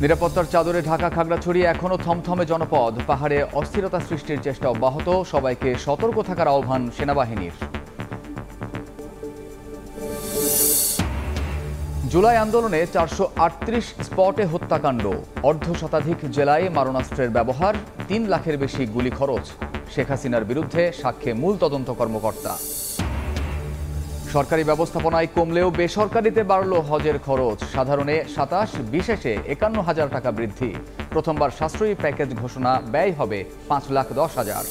নিরাপত্তার চাদরে ঢাকা খাগড়াছড়ি এখনো থমথমে জনপদ। পাহাড়ে অস্থিরতা সৃষ্টির চেষ্টা অব্যাহত। সবাইকে সতর্ক থাকার আহ্বান সেনাবাহিনীর। জুলাই আন্দোলনে 438 স্পটে হত্যাকাণ্ড। অর্ধশতাধিক জেলায় মারণাস্ত্রের ব্যবহার। 3 লাখের বেশি গুলি খরচ। শেখ হাসিনার বিরুদ্ধে সাক্ষ্যে মূল তদন্ত কর্মকর্তা। সরকারি ব্যবস্থাপনায় কমলেও বেসরকারিতে বাড়ল হজের খরচ। সাধারণে 27, বিশেষে 51,000 টাকা বৃদ্ধি। প্রথমবার সাশ্রয়ী প্যাকেজ ঘোষণা। ব্যয় হবে 5,10,000।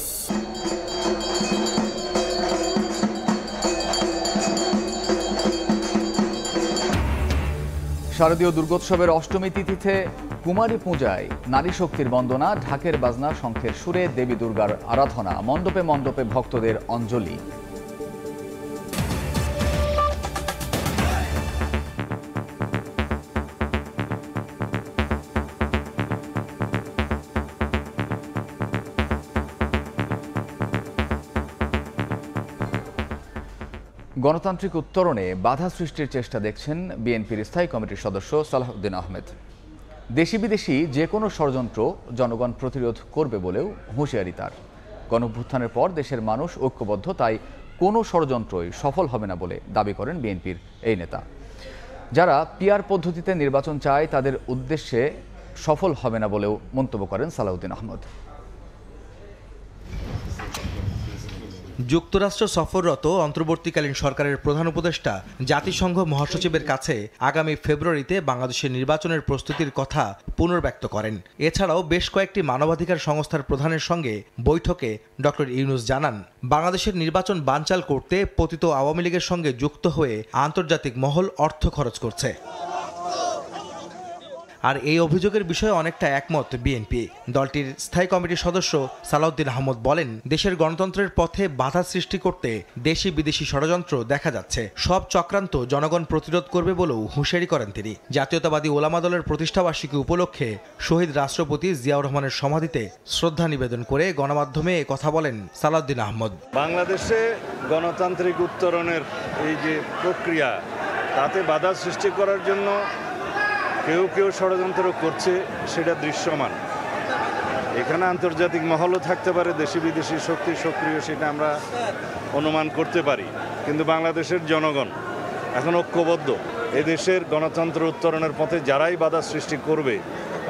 শারদীয় দুর্গোৎসবের অষ্টমী তিথিতে কুমারী পূজায় নারী শক্তির বন্দনা। ঢাকের বাজনা, শঙ্খের সুরে দেবী দুর্গার আরাধনা। মণ্ডপে মণ্ডপে ভক্তদের অঞ্জলি। গণতান্ত্রিক উত্তরণে বাধা সৃষ্টির চেষ্টা দেখছেন বিএনপির স্থায়ী কমিটির সদস্য সালাউদ্দিন আহমেদ। দেশি বিদেশি যে কোনো ষড়যন্ত্র জনগণ প্রতিরোধ করবে বলেও হুঁশিয়ারি তার। গণঅভ্যুত্থানের পর দেশের মানুষ ঐক্যবদ্ধ, তাই কোনো ষড়যন্ত্রই সফল হবে না বলে দাবি করেন বিএনপির এই নেতা। যারা পিআর পদ্ধতিতে নির্বাচন চায় তাদের উদ্দেশ্যে সফল হবে না বলেও মন্তব্য করেন সালাউদ্দিন আহমেদ। যুক্তরাষ্ট্র সফররত অন্তর্বর্তীকালীন সরকারের প্রধান উপদেষ্টা জাতিসংঘ মহাসচিবের কাছে আগামী ফেব্রুয়ারিতে বাংলাদেশের নির্বাচনের প্রস্তুতির কথা পুনর্ব্যক্ত করেন। এছাড়াও বেশ কয়েকটি মানবাধিকার সংস্থার প্রধানের সঙ্গে বৈঠকে ডক্টর ইউনূস জানান, বাংলাদেশের নির্বাচন বানচাল করতে পতিত আওয়ামী লীগের সঙ্গে যুক্ত হয়ে আন্তর্জাতিক মহল অর্থ খরচ করছে। আর এই অভিযোগের বিষয়ে অনেকটা একমত বিএনপি। দলটির স্থায়ী কমিটির সদস্য সালাউদ্দিন আহমেদ বলেন, দেশের গণতন্ত্রের পথে বাধা সৃষ্টি করতে দেশি বিদেশি ষড়যন্ত্র দেখা যাচ্ছে। সব চক্রান্ত জনগণ প্রতিরোধ করবে বলেও হুঁশিয়ারি করেন তিনি। জাতীয়তাবাদী ওলামা দলের প্রতিষ্ঠাবার্ষিকী উপলক্ষে শহীদ রাষ্ট্রপতি জিয়াউর রহমানের সমাধিতে শ্রদ্ধা নিবেদন করে গণমাধ্যমে এ কথা বলেন সালাউদ্দিন আহমেদ। বাংলাদেশে গণতান্ত্রিক উত্তরণের এই যে প্রক্রিয়া, তাতে বাধা সৃষ্টি করার জন্য কেউ কেউ ষড়যন্ত্র করছে, সেটা দৃশ্যমান। এখানে আন্তর্জাতিক মহলও থাকতে পারে, দেশি বিদেশি শক্তি সক্রিয়, সেটা আমরা অনুমান করতে পারি। কিন্তু বাংলাদেশের জনগণ এখন ঐক্যবদ্ধ। এদেশের গণতন্ত্র উত্তরণের পথে যারাই বাধা সৃষ্টি করবে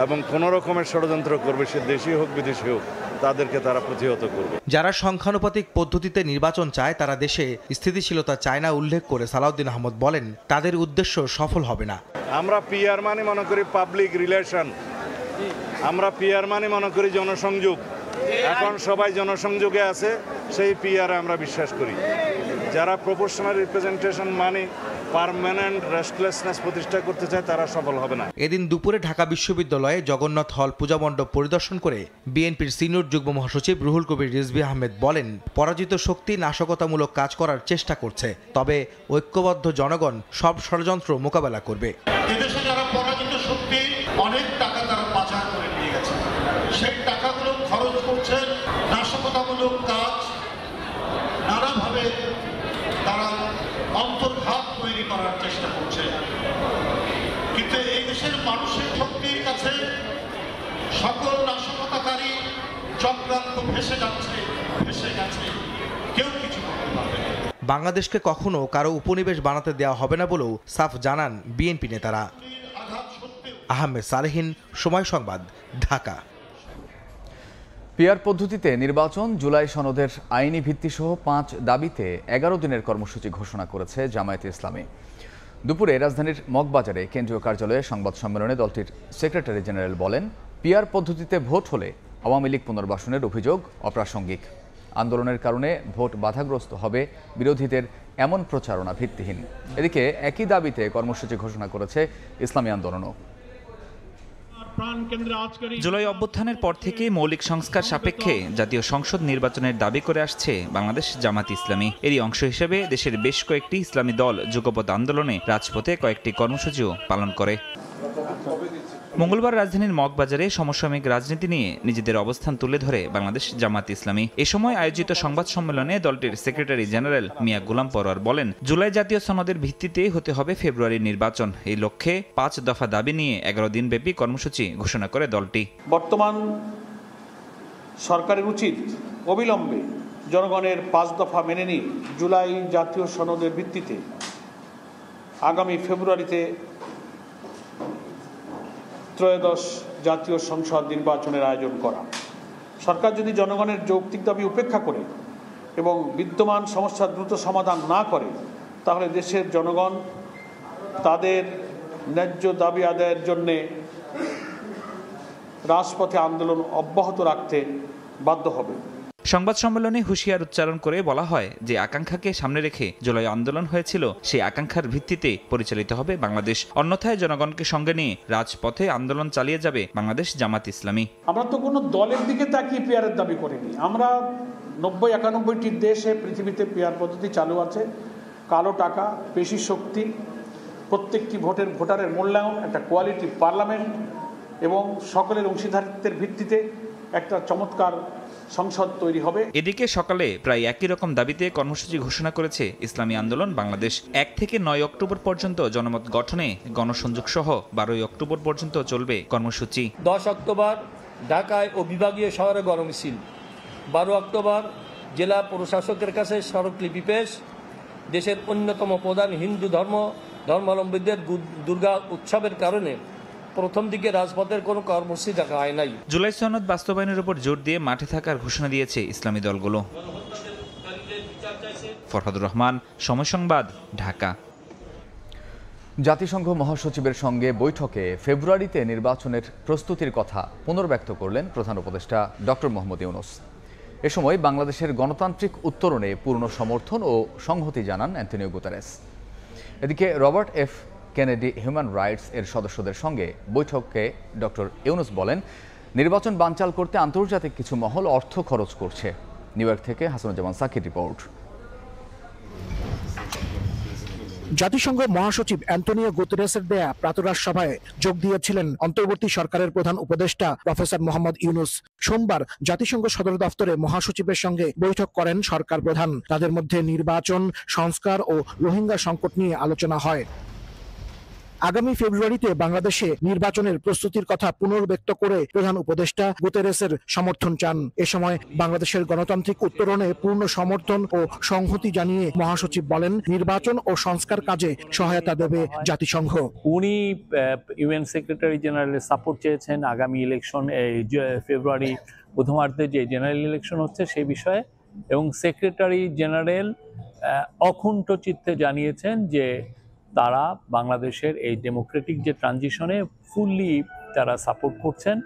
এবং কোনো রকমের ষড়যন্ত্র করবে, সে দেশি হোক বিদেশি হোক, তাদেরকে তারা প্রতিহত করবে। যারা সংখ্যানুপাতিক পদ্ধতিতে নির্বাচন চায় তারা দেশে স্থিতিশীলতা চায় না উল্লেখ করে সালাউদ্দিন আহমেদ বলেন, তাদের উদ্দেশ্য সফল হবে না। আমরা পিআর মানে মনে করি পাবলিক রিলেশন, আমরা পিআর মানে মনে করি জনসংযোগ। এখন সবাই জনসংযোগে আছে, সেই পিআর আমরা বিশ্বাস করি। যারা প্রপোর্শনাল রিপ্রেজেন্টেশন মানে পার্মানেন্ট রেস্টলেসনেস প্রতিষ্ঠা করতে চায়, তারা সফল হবে না। এদিন দুপুরে ঢাকা বিশ্ববিদ্যালয়ে জগন্নাথ হল পূজা মণ্ডপ পরিদর্শন করে বিএনপির সিনিয়র যুগ্ম মহাসচিব রুহুল কবির রিজভী আহমেদ বলেন, পরাজিত শক্তি নাশকতামূলক কাজ করার চেষ্টা করছে, তবে ঐক্যবদ্ধ জনগণ সব ষড়যন্ত্র মোকাবেলা করবে। এদেশে যারা পরাজিত শক্তি, অনেক টাকা তারা পাচার করে নিয়ে গেছে, সেই টাকাগুলো খরচ করছে নাশকতামূলক কাজ, নানাভাবে তারা অন্তর্ঘাত তৈরি করার চেষ্টা করছে। কিন্তু এই দেশের মানুষের শক্তির কাছে সকল নাশকতাকারী চক্রান্ত ভেসে গেছে, কেউ কিছু করতে পারবে না। বাংলাদেশকে কখনো কারো উপনিবেশ বানাতে দেওয়া হবে না বলেও সাফ জানান বিএনপি নেতারা। আহমেদ সালেহীন, সময় সংবাদ, ঢাকা। পিআর পদ্ধতিতে নির্বাচন, জুলাই সনদের আইনি ভিত্তিসহ 5 দাবিতে 11 দিনের কর্মসূচি ঘোষণা করেছে জামায়াতে ইসলামী। দুপুরে রাজধানীর মগবাজারে কেন্দ্রীয় কার্যালয়ে সংবাদ সম্মেলনে দলটির সেক্রেটারি জেনারেল বলেন, পিআর পদ্ধতিতে ভোট হলে আওয়ামী লীগ পুনর্বাসনের অভিযোগ অপ্রাসঙ্গিক। আন্দোলনের কারণে ভোট বাধাগ্রস্ত হবে, বিরোধীদের এমন প্রচারণা ভিত্তিহীন। এদিকে একই দাবিতে কর্মসূচি ঘোষণা করেছে ইসলামী আন্দোলনও। জুলাই অভ্যুত্থানের পর থেকে মৌলিক সংস্কার সাপেক্ষে জাতীয় সংসদ নির্বাচনের দাবি করে আসছে বাংলাদেশ জামাত ইসলামী। এরই অংশ হিসেবে দেশের বেশ কয়েকটি ইসলামী দল যুগপৎ আন্দোলনে রাজপথে কয়েকটি কর্মসূচিও পালন করে। মঙ্গলবার রাজধানীর মগবাজারে সমসাময়িক রাজনীতি নিয়ে নিজেদের অবস্থান তুলে ধরে বাংলাদেশ জামাত ইসলামী। এ সময় আয়োজিত সংবাদ সম্মেলনে দলটির সেক্রেটারি জেনারেল মিয়া গোলাম পরোয়ার বলেন, জুলাই জাতীয় সনদের ভিত্তিতে হতে হবে ফেব্রুয়ারির নির্বাচন। এই লক্ষ্যে 5 দফা দাবি নিয়ে 11 দিনব্যাপী কর্মসূচি ঘোষণা করে দলটি। বর্তমান সরকারের উচিত অবিলম্বে জনগণের 5 দফা মেনে নিয়ে জুলাই জাতীয় সনদের ভিত্তিতে আগামী ফেব্রুয়ারিতে ত্রয়োদশ জাতীয় সংসদ নির্বাচনের আয়োজন করা। সরকার যদি জনগণের যৌক্তিক দাবি উপেক্ষা করে এবং বিদ্যমান সমস্যার দ্রুত সমাধান না করে, তাহলে দেশের জনগণ তাদের ন্যায্য দাবি আদায়ের জন্যে রাজপথে আন্দোলন অব্যাহত রাখতে বাধ্য হবে। সংবাদ সম্মেলনে হুঁশিয়ার উচ্চারণ করে বলা হয় যে আকাঙ্ক্ষাকে সামনে রেখে জুলাই আন্দোলন হয়েছিল, সেই আকাঙ্ক্ষার ভিত্তিতে পরিচালিত হবে বাংলাদেশ। অন্যথায় জনগণকে সঙ্গে নিয়ে রাজপথে আন্দোলন চালিয়ে যাবে বাংলাদেশ জামাত ইসলামী। আমরা তো কোনো দলের দিকে তাকিয়ে পিয়ারের দাবি করিনি। আমরা 90-91টি দেশে পৃথিবীতে পিয়ার পদ্ধতি চালু আছে। কালো টাকা, পেশি শক্তি, প্রত্যেকটি ভোটারের মূল্যায়ন, একটা কোয়ালিটি পার্লামেন্ট এবং সকলের অংশীদারিত্বের ভিত্তিতে একটা চমৎকার সংসদ তৈরি হবে। এদিকে সকালে প্রায় একই রকম দাবিতে কর্মসূচি ঘোষণা করেছে ইসলামী আন্দোলন বাংলাদেশ। 1 থেকে 9 অক্টোবর পর্যন্ত জনমত গঠনে গণসংযোগ সহ 12 অক্টোবর পর্যন্ত চলবে কর্মসূচি। 10 অক্টোবর ঢাকায় ও বিভাগীয় শহরে গণমিছিল, 12 অক্টোবর জেলা প্রশাসকের কাছে স্মারকলিপি পেশ। দেশের অন্যতম প্রধান হিন্দু ধর্মাবলম্বীদের দুর্গা উৎসবের কারণে প্রথম দিকে রাজপথের কোনো কর্মসূচি দেখা হয় নাই। জুলাই সনদ বাস্তবায়নের উপর জোর দিয়ে মাঠে থাকার ঘোষণা দিয়েছে ইসলামী দলগুলো। ফরহাদুর রহমান, সময় সংবাদ, ঢাকা। জাতিসংঘ মহাসচিবের সঙ্গে বৈঠকে ফেব্রুয়ারিতে নির্বাচনের প্রস্তুতির কথা পুনর্ব্যক্ত করলেন প্রধান উপদেষ্টা ডক্টর মোহাম্মদ ইউনূস। এ সময় বাংলাদেশের গণতান্ত্রিক উত্তরণে পূর্ণ সমর্থন ও সংহতি জানান অ্যান্টনিও গুতেরেস। এদিকে Robert F Kennedy human rights এর সদস্যদের সঙ্গে বৈঠকে ডক্টর ইউনূস বলেন, নির্বাচন বানচাল করতে আন্তর্জাতিক কিছু মহল অর্থ খরচ করছে। নিউ ইয়র্ক থেকে হাসানুজ্জামান সাকির রিপোর্ট। জাতিসংঘ মহাসচিব অ্যান্টনিও গুতেরেসের দেয়া প্রাতরাশ সভায় যোগ দিয়েছিলেন অন্তর্বর্তী সরকারের প্রধান উপদেষ্টা প্রফেসর মোহাম্মদ ইউনূস। সোমবার জাতিসংঘ সদর দফতরে মহাসচিবের সঙ্গে বৈঠক করেন সরকার প্রধান। তাদের মধ্যে নির্বাচন, সংস্কার ও রোহিঙ্গা সংকট নিয়ে আলোচনা হয়। আগামী ফেব্রুয়ারিতে বাংলাদেশে নির্বাচনের প্রস্তুতির কথা পুনর্ব্যক্ত করে প্রধান উপদেষ্টা গুতেরেসের সমর্থন চান। এ সময় বাংলাদেশের গণতান্ত্রিক উত্তরণে পূর্ণ সমর্থন ও সংহতি জানিয়ে মহাসচিব বলেন, নির্বাচন ও সংস্কার কাজে সহায়তা দেবে জাতিসংঘ। উনি ইউএন সেক্রেটারি জেনারেলের সাপোর্ট চেয়েছেন আগামী ইলেকশন ফেব্রুয়ারি প্রথমার্ধে যে জেনারেল ইলেকশন হচ্ছে সেই বিষয়ে, এবং সেক্রেটারি জেনারেল অকুণ্ঠ চিত্তে জানিয়েছেন যে তারা বাংলাদেশের এই ডেমোক্রেটিক যে ট্রানজিশনে ফুললি তারা সাপোর্ট করছেন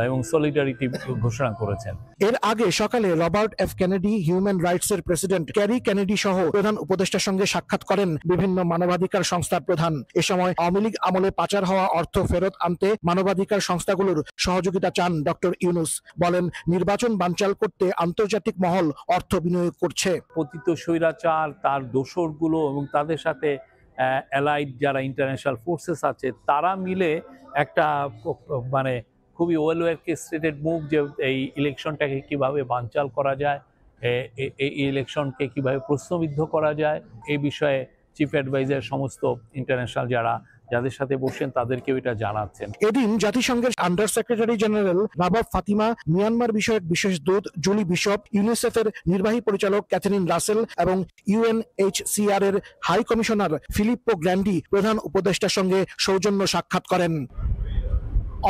এবং সলিডারিটি ঘোষণা করেছেন। এর আগে সকালে Robert F Kennedy human rights এর প্রেসিডেন্ট ক্যারি কেনেডি সহ প্রধান উপদেষ্টার সঙ্গে সাক্ষাৎ করেন বিভিন্ন মানবাধিকার সংস্থার প্রধান। এ সময় আওয়ামী লীগ আমলে পাচার হওয়া অর্থ ফেরত আনতে মানবাধিকার সংস্থাগুলোর সহযোগিতা চান ডক্টর ইউনূস। বলেন, নির্বাচন বানচাল করতে আন্তর্জাতিক মহল অর্থ বিনিয়োগ করছে। পতিত স্বৈরাচার, তার দোসরগুলো এবং তাদের সাথে অ্যালাইড যারা ইন্টারন্যাশনাল ফোর্সেস আছে তারা মিলে একটা মানে খুবই ওয়েল অর্কেস্ট্রেটেড মুভ, যে এই ইলেকশনটাকে কিভাবে বানচাল করা যায়, এই ইলেকশনকে কিভাবে প্রশ্নবিদ্ধ করা যায়, এই বিষয়ে চিফ অ্যাডভাইজার সমস্ত ইন্টারন্যাশনাল যাদের সাথে বসেন তাদেরকেও এটা জানাচ্ছেন। এদিন জাতিসংঘের under secretary general rabab Fatima, Myanmar বিষয়ক বিশেষ দূত জুলি বিশপ, ইউনিসেফের নির্বাহী পরিচালক ক্যাথরিন রাসেল এবং ইউএনএইচসিআর এর হাই কমিশনার ফিলিপ্পো গ্র্যান্ডি প্রধান উপদেষ্টার সঙ্গে সৌজন্য সাক্ষাৎ করেন।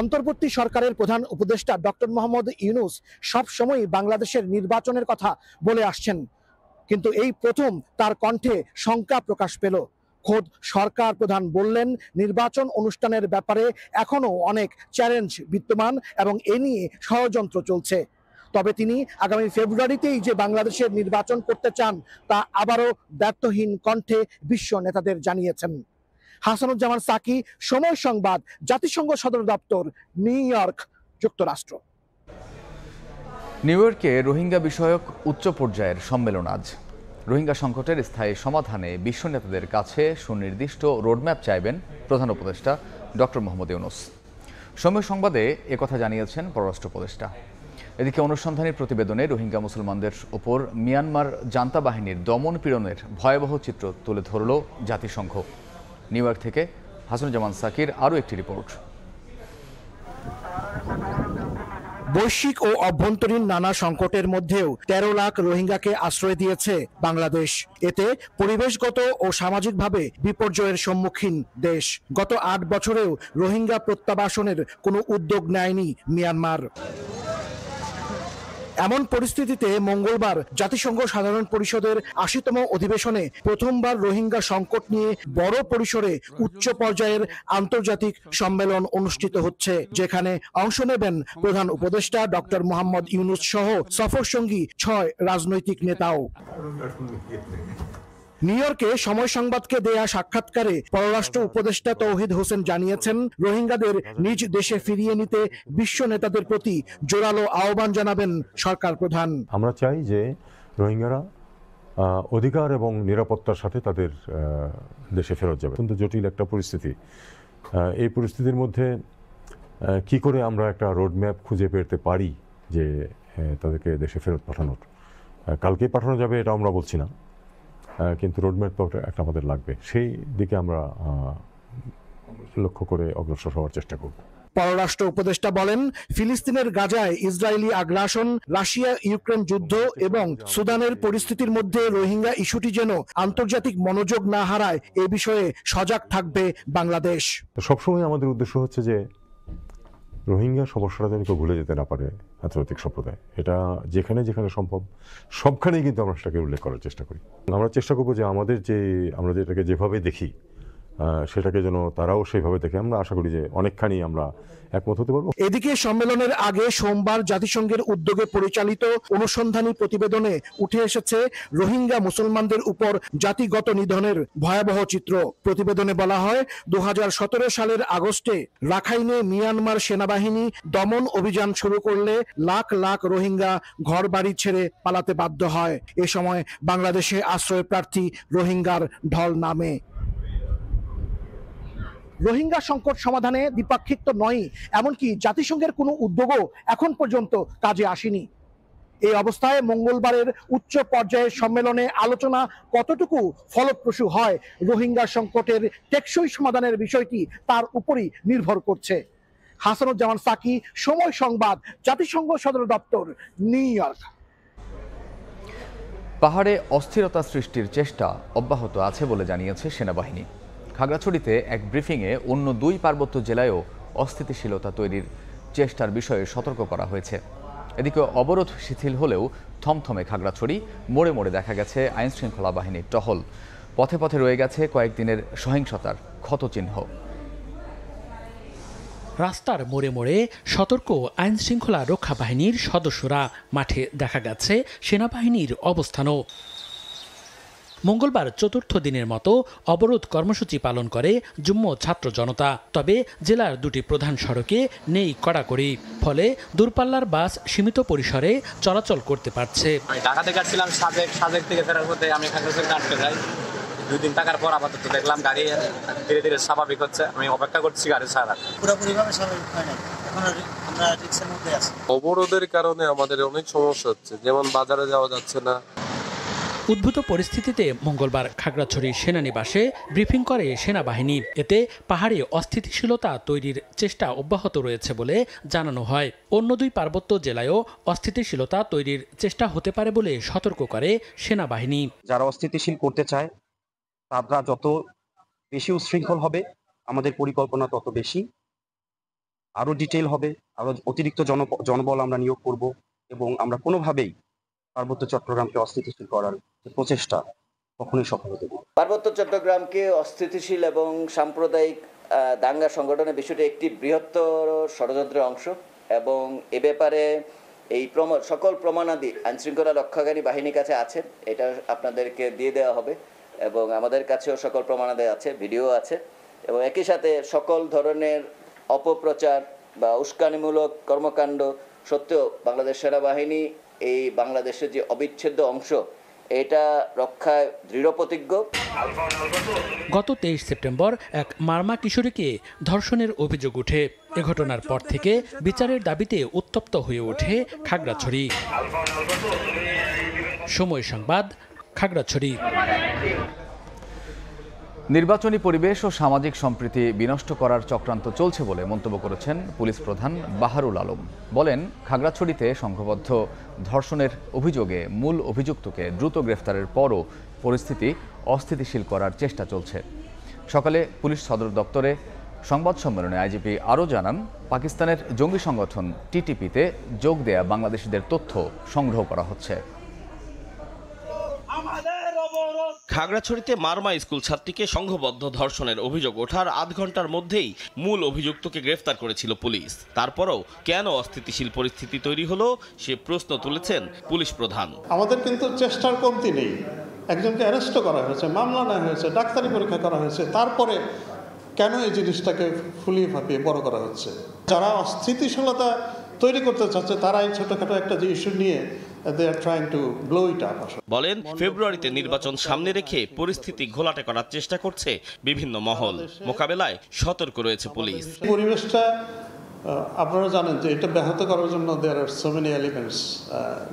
অন্তর্বর্তী সরকারের প্রধান উপদেষ্টা ডক্টর মোহাম্মদ ইউনূস সবসময় বাংলাদেশের নির্বাচনের কথা বলে আসছেন, কিন্তু এই প্রথম তার কণ্ঠে শঙ্কা প্রকাশ পেল। খোদ সরকার প্রধান বললেন, নির্বাচন অনুষ্ঠানের ব্যাপারে এখনো অনেক চ্যালেঞ্জ বিদ্যমান এবং এ নিয়ে ষড়যন্ত্র চলছে। তবে তিনি আগামী ফেব্রুয়ারিতেই যে বাংলাদেশের নির্বাচন করতে চান তা আবারও ব্যর্থহীন কণ্ঠে বিশ্ব নেতাদের জানিয়েছেন। হাসানুজ্জামান সাকি, সময় সংবাদ, জাতিসংঘ সদর দপ্তর, নিউ ইয়র্ক, যুক্তরাষ্ট্র। নিউ ইয়র্কে রোহিঙ্গা বিষয়ক উচ্চ পর্যায়ের সম্মেলন আজ। রোহিঙ্গা সংকটের স্থায়ী সমাধানে বিশ্ব নেতাদের কাছে সুনির্দিষ্ট রোডম্যাপ চাইবেন প্রধান উপদেষ্টা ডক্টর মোহাম্মদ ইউনূস। সময় সংবাদে একথা জানিয়েছেন পররাষ্ট্র উপদেষ্টা। এদিকে অনুসন্ধানী প্রতিবেদনে রোহিঙ্গা মুসলমানদের ওপর মিয়ানমার জান্তা বাহিনীর দমন পীড়নের ভয়াবহ চিত্র তুলে ধরল জাতিসংঘ। নিউ ইয়র্ক থেকে হাসানুজ্জামান সাকির আরও একটি রিপোর্ট। বৈশ্বিক ও অভ্যন্তরীণ নানা সংকটের মধ্যেও ১৩ লাখ রোহিঙ্গাকে আশ্রয় দিয়েছে বাংলাদেশ। এতে পরিবেশগত ও সামাজিকভাবে বিপর্যয়ের সম্মুখীন দেশ। গত ৮ বছরেও রোহিঙ্গা প্রত্যাবাসনের কোনো উদ্যোগ নেয়নি মিয়ানমার। এমন পরিস্থিতিতে মঙ্গলবার জাতিসংঘ সাধারণ পরিষদের ৮০তম অধিবেশনে প্রথমবার রোহিঙ্গা সংকট নিয়ে বড় পরিসরে উচ্চ পর্যায়ের আন্তর্জাতিক সম্মেলন অনুষ্ঠিত হচ্ছে, যেখানে অংশ নেবেন প্রধান উপদেষ্টা ডক্টর মোহাম্মদ ইউনূস সহ সফরসঙ্গী ৬ রাজনৈতিক নেতাও। নিউ ইয়র্কে সময় সংবাদকে দেয়া সাক্ষাৎকারে পররাষ্ট্র উপদেষ্টা তৌহিদ হোসেন জানিয়েছেন, রোহিঙ্গাদের নিজ দেশে ফিরিয়ে নিতে বিশ্ব নেতাদের প্রতি জোরালো আহ্বান জানাবেন সরকার প্রধান। আমরা চাই যে রোহিঙ্গারা অধিকার এবং নিরাপত্তার সাথে তাদের দেশে ফেরত যাবে। অত্যন্ত জটিল একটা পরিস্থিতি। এই পরিস্থিতির মধ্যে কি করে আমরা একটা রোডম্যাপ খুঁজে পেতে পারি যে তাদেরকে দেশে ফেরত পাঠানোর, কালকেই পাঠানো যাবে এটা আমরা বলছি না, কিন্তু রোডম্যাপ তো একটা আমাদের লাগবে। সেই দিকে আমরা লক্ষ্য করে অগ্রসর হওয়ার চেষ্টা করব। পররাষ্ট্র উপদেষ্টা বলেন, ফিলিস্তিনের গাজায় ইসরায়েলি আগ্রাসন, রাশিয়া ইউক্রেন যুদ্ধ এবং সুদানের পরিস্থিতির মধ্যে রোহিঙ্গা ইস্যুটি যেন আন্তর্জাতিক মনোযোগ না হারায় এ বিষয়ে সজাগ থাকবে বাংলাদেশ। সবসময় আমাদের উদ্দেশ্য হচ্ছে যে রোহিঙ্গা সমস্যাটা যেন কেউ ভুলে যেতে না পারে আন্তর্জাতিক সম্প্রদায়। এটা যেখানে যেখানে সম্ভব সবখানেই কিন্তু আমরা সেটাকে উল্লেখ করার চেষ্টা করি। আমরা চেষ্টা করবো যে আমরা যেটাকে যেভাবে দেখি সেটাকে যেন তারাও সেইভাবে দেখে। আমরা আশা করি যে অনেকখানি আমরা একমত হতে পারবো। এদিকে সম্মেলনের আগে সোমবার জাতিসংঘের উদ্যোগে পরিচালিত অনুসন্ধানী প্রতিবেদনে উঠে এসেছে রোহিঙ্গা মুসলমানদের উপর জাতিগত নিধনের ভয়াবহ চিত্র। প্রতিবেদনে বলা হয়, ২০১৭ সালের আগস্টে রাখাইনে মিয়ানমার সেনাবাহিনী দমন অভিযান শুরু করলে লাখ লাখ রোহিঙ্গা ঘরবাড়ি ছেড়ে পালাতে বাধ্য হয়। এ সময় বাংলাদেশে আশ্রয় প্রার্থী রোহিঙ্গার ঢল নামে। রোহিঙ্গা সংকট সমাধানে দ্বিপাক্ষিক তো নয়, এমনকি জাতিসংঘের কোনো উদ্যোগও এখন পর্যন্ত কাজে আসেনি। এই অবস্থায় মঙ্গলবারের উচ্চ পর্যায়ের সম্মেলনে আলোচনা কতটুকু ফলপ্রসূ হয় রোহিঙ্গা সংকটের টেকসই সমাধানের বিষয়টি তার উপরই নির্ভর করছে। হাসানুজ্জামান সাকি, সময় সংবাদ, জাতিসংঘ সদর দপ্তর, নিউ ইয়র্ক। পাহাড়ে অস্থিরতা সৃষ্টির চেষ্টা অব্যাহত আছে বলে জানিয়েছে সেনাবাহিনী। খাগড়াছড়িতে এক ব্রিফিংয়ে অন্য ২ পার্বত্য জেলায়ও অস্থিতিশীলতা তৈরির চেষ্টার বিষয়ে সতর্ক করা হয়েছে। এদিকে অবরোধ শিথিল হলেও থমথমে খাগড়াছড়ি, মোড়ে মোড়ে দেখা গেছে আইনশৃঙ্খলা বাহিনীর টহল। পথে পথে রয়ে গেছে কয়েকদিনের সহিংসতার ক্ষতচিহ্ন। রাস্তার মোড়ে মোড়ে সতর্ক আইনশৃঙ্খলা রক্ষা বাহিনীর সদস্যরা, মাঠে দেখা গেছে সেনাবাহিনীর অবস্থানও। মঙ্গলবার চতুর্থ দিনের মতো অবরোধ কর্মসূচি পালন করে যুগ্ম ছাত্র জনতা। তবে জেলার 2টি প্রধান সড়কে নেই কড়াকড়ি, ফলে দূরপাল্লার বাস সীমিত পরিসরে চলাচল করতে পারছে। ঢাকা থেকে আসছিলাম সাজেক থেকে ফেরার পথে আমি খাগড়াছড়িতে আটকে যাই। 2 দিন থাকার পর আপাতত দেখলাম গাড়ি ধীরে ধীরে স্বাভাবিক হচ্ছে। আমি অপেক্ষা করছি গাড়ি ছাড়া। পুরোপুরিভাবে স্বাভাবিক হয় না, এখন আমরা রিক্সের মধ্যে আছি। অবরোধের কারণে আমাদের অনেক সমস্যা হচ্ছে, যেমন বাজারে যাওয়া যাচ্ছে না। উদ্ভূত পরিস্থিতিতে মঙ্গলবার খাগড়াছড়ি সেনানিবাসে ব্রিফিং করে সেনাবাহিনী। এতে পাহাড়ে অস্থিতিশীলতা তৈরির চেষ্টা অব্যাহত রয়েছে বলে জানানো হয়। অন্য 2 পার্বত্য জেলায়ও অস্থিতিশীলতা তৈরির চেষ্টা হতে পারে বলে সতর্ক করে সেনাবাহিনী। যারা অস্থিতিশীল করতে চায় তারা যত বেশি উচ্ছৃঙ্খল হবে, আমাদের পরিকল্পনা তত বেশি আরো ডিটেইল হবে, আরো অতিরিক্ত জনবল আমরা নিয়োগ করব এবং আমরা কোনোভাবেই পার্বত্য চট্টগ্রামকে অস্থিতিশীল করার প্রচেষ্টা কখনোই সফল হতে দেব। পার্বত্য চট্টগ্রামকে অস্থিতিশীল এবং সাম্প্রদায়িক দাঙ্গা সংগঠনের বিষয়টি একটি বৃহত্তর ষড়যন্ত্রের অংশ এবং এ ব্যাপারে এই সকল প্রমাণাদি আইনশৃঙ্খলা রক্ষাকারী বাহিনীর কাছে আছে। এটা আপনাদেরকে দিয়ে দেওয়া হবে এবং আমাদের কাছেও সকল প্রমাণাদি আছে, ভিডিও আছে এবং একই সাথে সকল ধরনের অপপ্রচার বা উস্কানিমূলক কর্মকাণ্ড সত্ত্বেও বাংলাদেশ সেনাবাহিনী এই বাংলাদেশের যে অবিচ্ছেদ্য অংশ এটা রক্ষায় দৃঢ়প্রতিজ্ঞ। গত 23 সেপ্টেম্বর এক মারমা কিশোরীকে ধর্ষণের অভিযোগ ওঠে। এ ঘটনার পর থেকে বিচারের দাবিতে উত্তপ্ত হয়ে ওঠে খাগড়াছড়ি। সময় সংবাদ, খাগড়াছড়ি। নির্বাচনী পরিবেশ ও সামাজিক সম্প্রীতি বিনষ্ট করার চক্রান্ত চলছে বলে মন্তব্য করেছেন পুলিশ প্রধান বাহারুল আলম। বলেন, খাগড়াছড়িতে সংঘবদ্ধ ধর্ষণের অভিযোগে মূল অভিযুক্তকে দ্রুত গ্রেফতারের পরও পরিস্থিতি অস্থিতিশীল করার চেষ্টা চলছে। সকালে পুলিশ সদর দপ্তরে সংবাদ সম্মেলনে আইজিপি আরও জানান, পাকিস্তানের জঙ্গি সংগঠন টিটিপিতে যোগ দেয়া বাংলাদেশিদের তথ্য সংগ্রহ করা হচ্ছে। খাগড়াছড়িতে মারমা স্কুল ছাত্রীকে সংঘবদ্ধ ধর্ষণের অভিযোগ ওঠার আধ ঘন্টার মধ্যেই মূল অভিযুক্তকে গ্রেফতার করেছিল পুলিশ। তারপরও কেন অস্থিতিশীল পরিস্থিতি তৈরি হলো সে প্রশ্ন তুলেছেন পুলিশ প্রধান। আমাদের কিন্তু চেষ্টার কমতি নেই। একজনকে অ্যারেস্ট করা হয়েছে, মামলা নেওয়া হয়েছে, ডাক্তারি পরীক্ষা করা হয়েছে, তারপরে কেন এই জিনিসটাকে ফুলিয়ে ফাঁপিয়ে বড় করা হচ্ছে? যারা অস্থিতিশীলতা তৈরি করতে চাচ্ছে তারা এই ছোটখাটো একটা যে ইস্যু নিয়ে বলেন, ফেব্রুয়ারিতে নির্বাচন সামনে রেখে পরিস্থিতি ঘোলাটে করার চেষ্টা করছে বিভিন্ন মহল। মোকাবেলায় সতর্ক রয়েছে পুলিশ। পরিবেশটা আপনারা জানেন যে এটা ব্যাহত করার জন্য দেয়ার আর সো মেনি এলিমেন্টস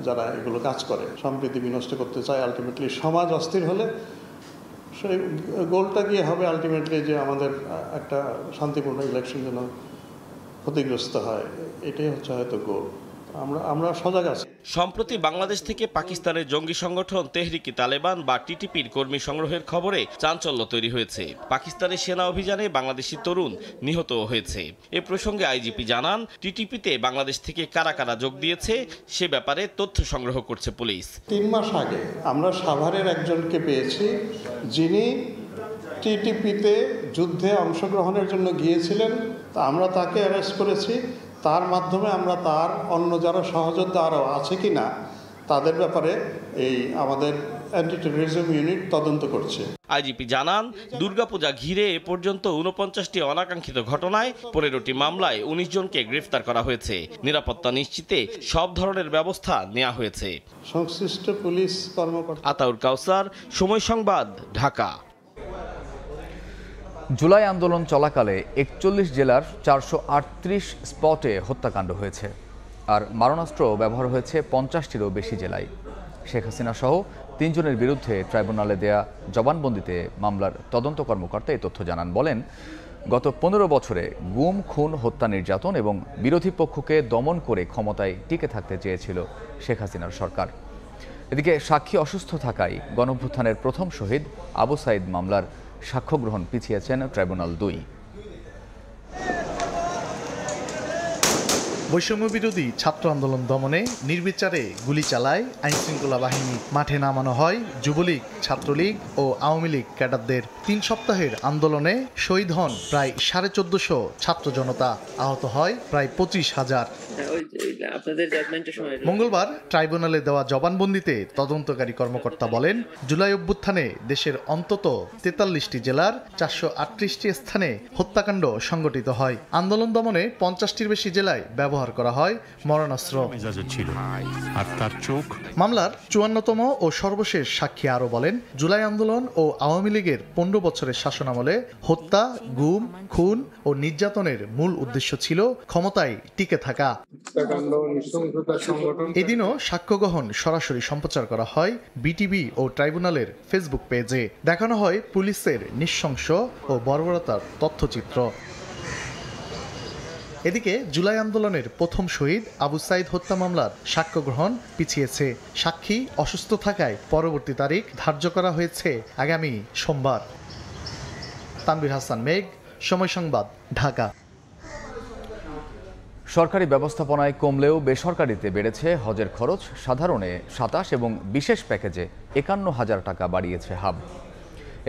যারা এগুলো কাজ করে, সম্প্রীতি বিনষ্ট করতে চায়। আলটিমেটলি সমাজ অস্থির হলে সেই গোলটা গিয়ে হবে আলটিমেটলি যে আমাদের একটা শান্তিপূর্ণ ইলেকশন যেন ক্ষতিগ্রস্ত হয়, এটাই হচ্ছে হয়তো গোল। আমরা সজাগ আছি। সম্প্রতি বাংলাদেশ থেকে পাকিস্তানের জঙ্গি সংগঠন তেহরিকি তালেবান বা টিটিপির কর্মী সংগ্রহের খবরে চাঞ্চল্য তৈরি হয়েছে। পাকিস্তানের সেনা অভিযানে বাংলাদেশি তরুণ নিহত হয়েছে। এ প্রসঙ্গে আইজিপি জানান, টিটিপিতে বাংলাদেশ থেকে কারা কারা যোগ দিয়েছে সে ব্যাপারে তথ্য সংগ্রহ করছে পুলিশ। 3 মাস আগে আমরা সাভারের একজনকে পেয়েছি যিনি টিটিপিতে যুদ্ধে অংশগ্রহণের জন্য গিয়েছিলেন। আমরা তাকে অ্যারেস্ট করেছি। তার মাধ্যমে আমরা তার অন্য যারা সহযোদ্ধা আরও আছে কি না তাদের ব্যাপারে এই আমাদের অ্যান্টি টেররিজম ইউনিট তদন্ত করছে। আইজিপি জানান, দুর্গাপূজা ঘিরে এ পর্যন্ত 49টি অনাকাঙ্ক্ষিত ঘটনায় 15টি মামলায় 19 জনকে গ্রেফতার করা হয়েছে। নিরাপত্তা নিশ্চিতে সব ধরনের ব্যবস্থা নেওয়া হয়েছে। সংশ্লিষ্ট পুলিশ কর্মকর্তা। আতাউর কাউসার, সময় সংবাদ, ঢাকা। জুলাই আন্দোলন চলাকালে 41 জেলার 438 স্পটে হত্যাকাণ্ড হয়েছে, আর মারণাস্ত্র ব্যবহার হয়েছে 50টিরও বেশি জেলায়। শেখ হাসিনা সহ 3 জনের বিরুদ্ধে ট্রাইব্যুনালে দেয়া জবানবন্দিতে মামলার তদন্ত কর্মকর্তা এই তথ্য জানান। বলেন, গত 15 বছরে গুম, খুন, হত্যা, নির্যাতন এবং বিরোধী পক্ষকে দমন করে ক্ষমতায় টিকে থাকতে চেয়েছিল শেখ হাসিনার সরকার। এদিকে সাক্ষী অসুস্থ থাকায় গণঅভ্যুত্থানের প্রথম শহীদ আবু সাইদ মামলার সাক্ষ্য গ্রহণ পিছিয়েছেন ট্রাইব্যুনাল 2। বৈষম্য বিরোধী ছাত্র আন্দোলন দমনে নির্বিচারে গুলি চালায় আইনশৃঙ্খলা বাহিনী। মাঠে নামানো হয় যুবলীগ, ছাত্রলীগ ও আওয়ামী লীগ ক্যাডারদের। 3 সপ্তাহের আন্দোলনে শহীদ হন প্রায় 1450 ছাত্র জনতা, আহত হয় প্রায় 25,000। মঙ্গলবার ট্রাইব্যুনালে দেওয়া জবানবন্দিতে তদন্তকারী কর্মকর্তা বলেন, জুলাই অভ্যুত্থানে দেশের অন্তত 43টি জেলার 438টি স্থানে হত্যাকাণ্ড সংঘটিত হয়। আন্দোলন দমনে 50টির বেশি জেলায় ব্যবহার করা হয় মরণাস্ত্র। মামলার 54তম ও সর্বশেষ সাক্ষী আরও বলেন, জুলাই আন্দোলন ও আওয়ামী লীগের 15 বছরের শাসনামলে হত্যা, গুম, খুন ও নির্যাতনের মূল উদ্দেশ্য ছিল ক্ষমতায় টিকে থাকা। এদিনও সাক্ষ্য গ্রহণ সরাসরি সম্প্রচার করা হয় বিটিভি ও ট্রাইব্যুনালের ফেসবুক পেজে। দেখানো হয় পুলিশের নৃশংস ও বর্বরতার তথ্যচিত্র। এদিকে জুলাই আন্দোলনের প্রথম শহীদ আবু সাইদ হত্যা মামলার সাক্ষ্য গ্রহণ পিছিয়েছে। সাক্ষী অসুস্থ থাকায় পরবর্তী তারিখ ধার্য করা হয়েছে আগামী সোমবার। তানভীর হাসান মেঘ, সময় সংবাদ, ঢাকা। সরকারি ব্যবস্থাপনায় কমলেও বেসরকারিতে বেড়েছে হজের খরচ। সাধারণে 27 এবং বিশেষ প্যাকেজে 51,000 টাকা বাড়িয়েছে হাব।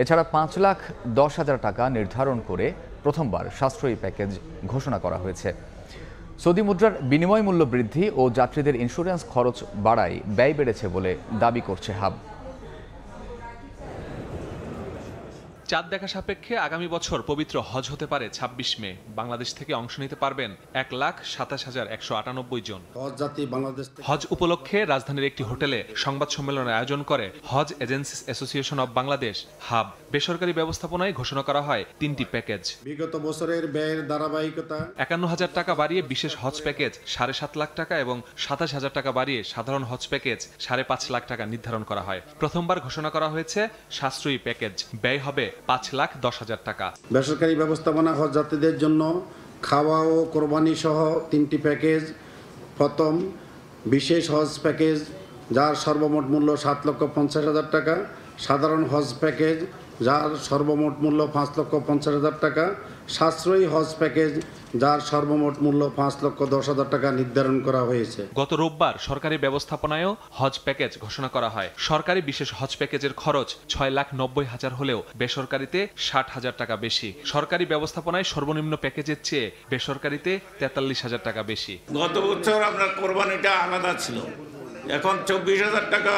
এছাড়া 5,10,000 টাকা নির্ধারণ করে প্রথমবার সাশ্রয়ী প্যাকেজ ঘোষণা করা হয়েছে। সৌদি মুদ্রার বিনিময় মূল্য বৃদ্ধি ও যাত্রীদের ইন্স্যুরেন্স খরচ বাড়ায় ব্যয় বেড়েছে বলে দাবি করছে হাব। চাঁদ দেখা সাপেক্ষে আগামী বছর পবিত্র হজ হতে পারে ২৬ মে। বাংলাদেশ থেকে অংশ নিতে পারবেন ১,২৭,১৯৮ জন। হজ উপলক্ষে রাজধানীর একটি হোটেলে সংবাদ সম্মেলনের আয়োজন করে Hajj agencies association of Bangladesh HAAB. বেসরকারি ব্যবস্থাপনায় ঘোষণা করা হয় ৩টি প্যাকেজ। বিগত বছরের ব্যয়ের ধারাবাহিকতা ৫১,০০০ টাকা বাড়িয়ে বিশেষ হজ প্যাকেজ ৭.৫ লাখ টাকা এবং ২৭,০০০ টাকা বাড়িয়ে সাধারণ হজ প্যাকেজ ৫.৫ লাখ টাকা নির্ধারণ করা হয়। প্রথমবার ঘোষণা করা হয়েছে সাশ্রয়ী প্যাকেজ, ব্যয় হবে ৫,১০,০০০ টাকা। বেসরকারি ব্যবস্থাপনা হজ যাত্রীদের জন্য খাওয়া ও কোরবানি সহ 3টি প্যাকেজ। প্রথম বিশেষ হজ প্যাকেজ, যার সর্বমোট মূল্য ৭,৫০,০০০ টাকা। সাধারণ হজ প্যাকেজ, যার সর্বমোট মূল্য ৫,৫০,০০০ টাকা। সাশ্রয়ী হজ প্যাকেজ, যার সর্বমোট মূল্য ৫,১০,০০০ টাকা নির্ধারণ করা হয়েছে। গত রোববার সরকারি ব্যবস্থাপনায়ও হজ প্যাকেজ ঘোষণা করা হয়। সরকারি বিশেষ হজ প্যাকেজের খরচ ৬,৯০,০০০ হলেও বেসরকারিতে ৬০,০০০ টাকা বেশি। সরকারি ব্যবস্থাপনায় সর্বনিম্ন প্যাকেজের চেয়ে বেসরকারিতে ৪৩,০০০ টাকা বেশি। গত বছর আপনার কোরবানিটা আলাদা ছিল, এখন ২৪,০০০ টাকা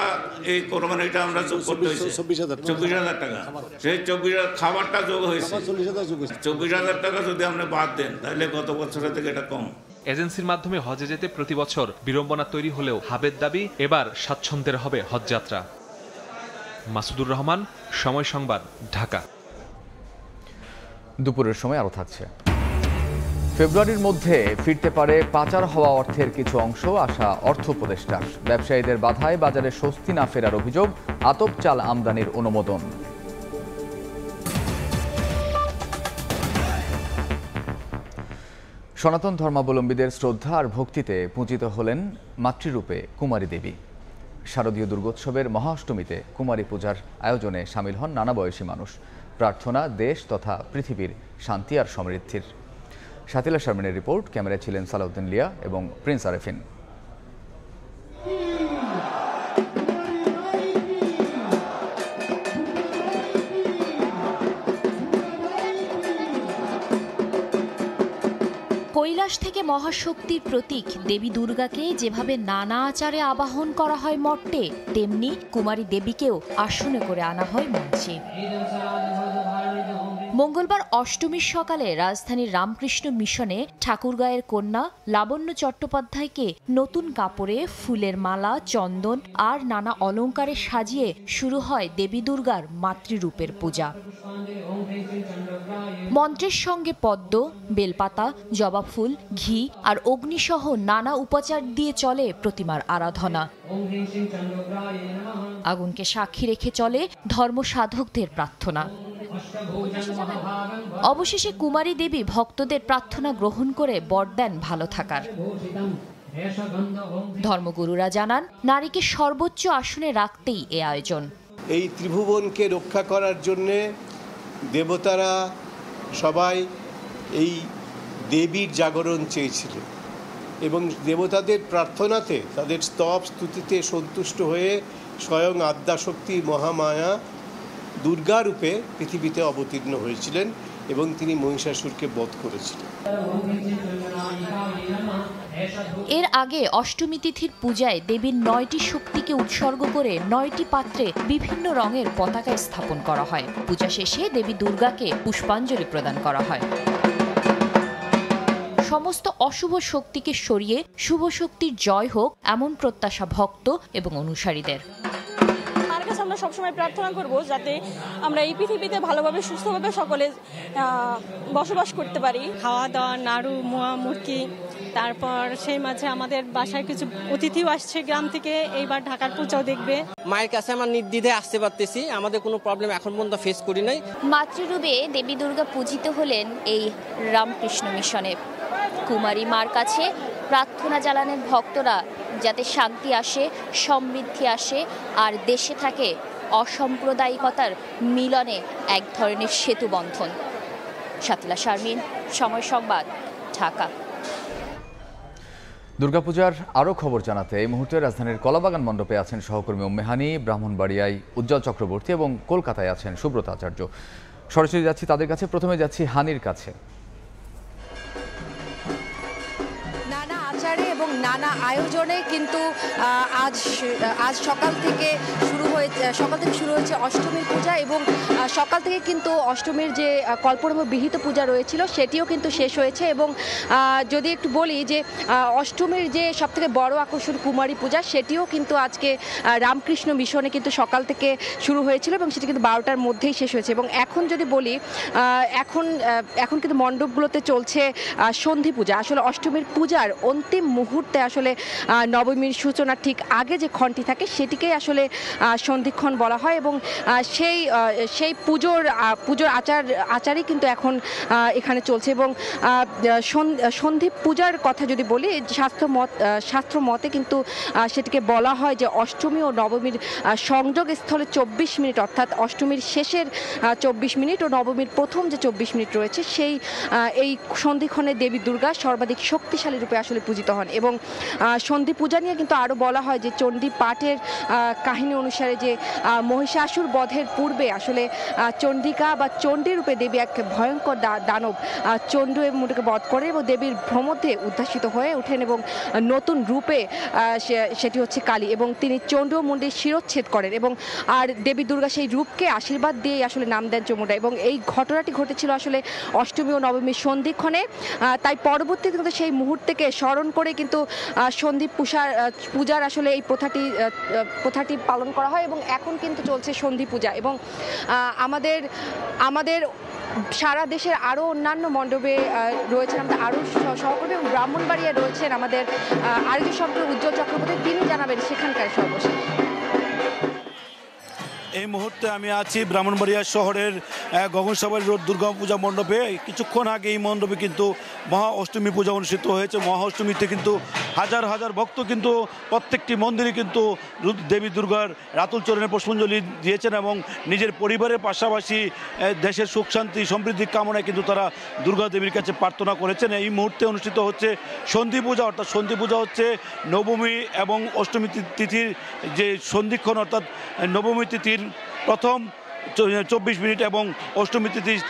এই কোরবানিটা আমরা যোগ করতে হয়েছে। ২৪,০০০ টাকা, সেই ২৪,০০০ খাবারটা যোগ হয়েছে। ২৪,০০০ টাকা যদি আপনি বাদ দেন তাহলে গত বছরের থেকে এটা কম। এজেন্সির মাধ্যমে হজে যেতে প্রতি বছর বিড়ম্বনা তৈরি হলেও হাবের দাবি এবার স্বাচ্ছন্দ্যের হবে হজযাত্রা। মাসুদুর রহমান, সময় সংবাদ, ঢাকা। দুপুরের সময় আরও থাকছে। ফেব্রুয়ারির মধ্যে ফিরতে পারে পাচার হওয়া অর্থের কিছু অংশ, আশা অর্থ উপদেষ্টার। ব্যবসায়ীদের বাধায় বাজারে স্বস্তি না ফেরার অভিযোগ, আতপ চাল আমদানির অনুমোদন। সনাতন ধর্মাবলম্বীদের শ্রদ্ধা আর ভক্তিতে পূজিত হলেন মাতৃরূপে কুমারী দেবী। শারদীয় দুর্গোৎসবের মহাষ্টমীতে কুমারী পূজার আয়োজনে সামিল হন নানা বয়সী মানুষ। প্রার্থনা দেশ তথা পৃথিবীর শান্তি আর সমৃদ্ধির। শাতিলা শারমিনের রিপোর্ট, ক্যামেরায় ছিলেন সালাউদ্দিন লিয়া এবং প্রিন্স আরেফিন। কৈলাস থেকে মহাশক্তির প্রতীক দেবী দুর্গাকে যেভাবে নানা আচারে আবাহন করা হয় মর্তে, তেমনি কুমারী দেবীকেও আসনে করে আনা হয় মঞ্চে। মঙ্গলবার অষ্টমীর সকালে রাজধানীর রামকৃষ্ণ মিশনে ঠাকুরগাঁয়ের কন্যা লাবণ্য চট্টোপাধ্যায়কে নতুন কাপড়ে ফুলের মালা, চন্দন আর নানা অলঙ্কারে সাজিয়ে শুরু হয় দেবী দুর্গার মাতৃরূপের পূজা। মন্ত্রের সঙ্গে পদ্ম, বেলপাতা, জবা ফুল, ঘি আর অগ্নিসহ নানা উপাচার দিয়ে চলে প্রতিমার আরাধনা। আগুনকে সাক্ষী রেখে চলে ধর্মসাধকদের প্রার্থনা। অবশেষে কুমারী দেবী ভক্তদের প্রার্থনা গ্রহণ করে বর দেন ভালো থাকার। ধর্মগুরুরা জানান, নারীকে সর্বোচ্চ আসনে রাখতেই এ আয়োজন। এই ত্রিভুবনকে রক্ষা করার জন্যে দেবতারা সবাই এই দেবীর জাগরণ চেয়েছিলেন এবং দেবতাদের প্রার্থনাতে, তাদের স্তব স্তুতিতে সন্তুষ্ট হয়ে স্বয়ং আদ্যাশক্তি মহামায়া দুর্গা রূপে পৃথিবীতে অবতীর্ণ হয়েছিলেন এবং তিনি মহিষাসুরকে বধ করেছিলেন। এর আগে অষ্টমী তিথির পূজায় দেবীর ৯টি শক্তিকে উৎসর্গ করে ৯টি পাত্রে বিভিন্ন রঙের পতাকা স্থাপন করা হয়। পূজা শেষে দেবী দুর্গাকে পুষ্পাঞ্জলি প্রদান করা হয়। সমস্ত অশুভ শক্তিকে সরিয়ে শুভ শক্তির জয় হোক, এমন প্রত্যাশা ভক্ত এবং অনুসারীদের। আমরা সবসময় প্রার্থনা করব যাতে আমরা এই পৃথিবীতে ভালোভাবে সুস্থভাবে সকলে বসবাস করতে পারি। খাওয়া দাওয়া, নাড়ু, মোয়া, মুরগি, তারপর সেই মাঝে আমাদের বাসায় কিছু অতিথিও আসছে গ্রাম থেকে, এইবার ঢাকার পূজাও দেখবে। মায়ের কাছে আমরা নির্দ্বিধায় আসতে পারতেছি, আমাদের কোনো প্রবলেম এখন পর্যন্ত ফেস করি নাই। মাতৃরূপে দেবী দুর্গা পূজিত হলেন এই রামকৃষ্ণ মিশনে। কুমারী মার কাছে প্রার্থনা জানালেন ভক্তরা যাতে শান্তি আসে, সমৃদ্ধি আসে আর দেশে থাকে অসাম্প্রদায়িকতার মিলনে এক ধরনের সেতু বন্ধন। শাতিলা শারমিন, সময় সংবাদ, ঢাকা। দুর্গাপূজার আরও খবর জানাতে এই মুহূর্তে রাজধানীর কলাবাগান মণ্ডপে আছেন সহকর্মী উম্মেহানি, ব্রাহ্মণবাড়িয়ায় উজ্জ্বল চক্রবর্তী এবং কলকাতায় আছেন সুব্রত আচার্য। সরাসরি যাচ্ছি তাদের কাছে। প্রথমে যাচ্ছি হানির কাছে। নানা আচারে এবং নানা আয়োজনে কিন্তু আজ সকাল থেকে শুরু হয়েছে অষ্টমীর পূজা এবং সকাল থেকে কিন্তু অষ্টমীর যে কল্পনাময় বিহিত পূজা রয়েছিল সেটিও কিন্তু শেষ হয়েছে। এবং যদি একটু বলি যে অষ্টমীর যে সবথেকে বড় আকর্ষণ কুমারী পূজা, সেটিও কিন্তু আজকে রামকৃষ্ণ মিশনে কিন্তু সকাল থেকে শুরু হয়েছিল এবং সেটি কিন্তু 12টার মধ্যেই শেষ হয়েছে। এবং এখন যদি বলি এখন কিন্তু মণ্ডপগুলোতে চলছে সন্ধি পূজা। আসলে অষ্টমীর পূজার অন্তিম মুহূর্তে আসলে নবমীর সূচনার ঠিক আগে যে ক্ষণটি থাকে সেটিকেই আসলে সন্ধিক্ষণ বলা হয় এবং সেই পুজোর আচারই কিন্তু এখন এখানে চলছে। এবং সন্ধি পূজার কথা যদি বলি, শাস্ত্র মতে কিন্তু সেটিকে বলা হয় যে অষ্টমী ও নবমীর সংযোগ স্থলে 24 মিনিট, অর্থাৎ অষ্টমীর শেষের 24 মিনিট ও নবমীর প্রথম যে 24 মিনিট রয়েছে এই সন্ধিক্ষণে দেবী দুর্গা সর্বাধিক শক্তিশালী রূপে আসলে পূজিত হন। এবং সন্ধি পূজা নিয়ে কিন্তু আরও বলা হয় যে চণ্ডী পাঠের কাহিনী অনুসারে যে মহিষাসুর বধের পূর্বে আসলে চণ্ডিকা বা চণ্ডী রূপে দেবী এক ভয়ঙ্কর দানব চণ্ডী এবং মুটিকে বধ করে এবং দেবীর ভ্রমধ্যে উদ্ভাসিত হয়ে ওঠেন এবং নতুন রূপে সেটি হচ্ছে কালী, এবং তিনি চণ্ডী ও মুন্ডির শিরচ্ছেদ করেন এবং আর দেবী দুর্গা সেই রূপকে আশীর্বাদ দিয়ে আসলে নাম দেন চমুণ্ডা। এবং এই ঘটনাটি ঘটেছিল আসলে অষ্টমী ও নবমীর সন্ধিক্ষণে। তাই পরবর্তীতে কিন্তু সেই মুহূর্তকে স্মরণ করে কিন্তু সন্ধি পূজার আসলে এই প্রথাটি পালন করা হয় এবং এখন কিন্তু চলছে সন্ধি পূজা। এবং আমাদের সারা দেশের আরও অন্যান্য মণ্ডপে রয়েছেন আমাদের আরও সহকর্মী এবং ব্রাহ্মণবাড়িয়ায় রয়েছেন আমাদের আরেকজন সহকর্মী উজ্জ্বল চক্রবর্তী, তিনি জানাবেন সেখানকার সর্বশেষ। এই মুহূর্তে আমি আছি ব্রাহ্মণবাড়িয়া শহরের গগনসাগর রোড দুর্গা পূজা মণ্ডপে। কিছুক্ষণ আগে এই মণ্ডপে কিন্তু মহা অষ্টমী পূজা অনুষ্ঠিত হয়েছে। মহা অষ্টমীতে কিন্তু হাজার হাজার ভক্ত কিন্তু প্রত্যেকটি মন্দিরে কিন্তু দেবী দুর্গার রাতুল চরণে পুষ্পাঞ্জলি দিয়েছেন এবং নিজের পরিবারের পাশাপাশি দেশের সুখ শান্তি সমৃদ্ধি কামনায় কিন্তু তারা দুর্গা দেবীর কাছে প্রার্থনা করেছেন। এই মুহূর্তে অনুষ্ঠিত হচ্ছে সন্ধি পূজা, অর্থাৎ সন্ধি পূজা হচ্ছে নবমী এবং অষ্টমী তিথির যে সন্ধিক্ষণ, অর্থাৎ নবমী তিথির প্রথম 24 মিনিট এবং অষ্টমী তিথির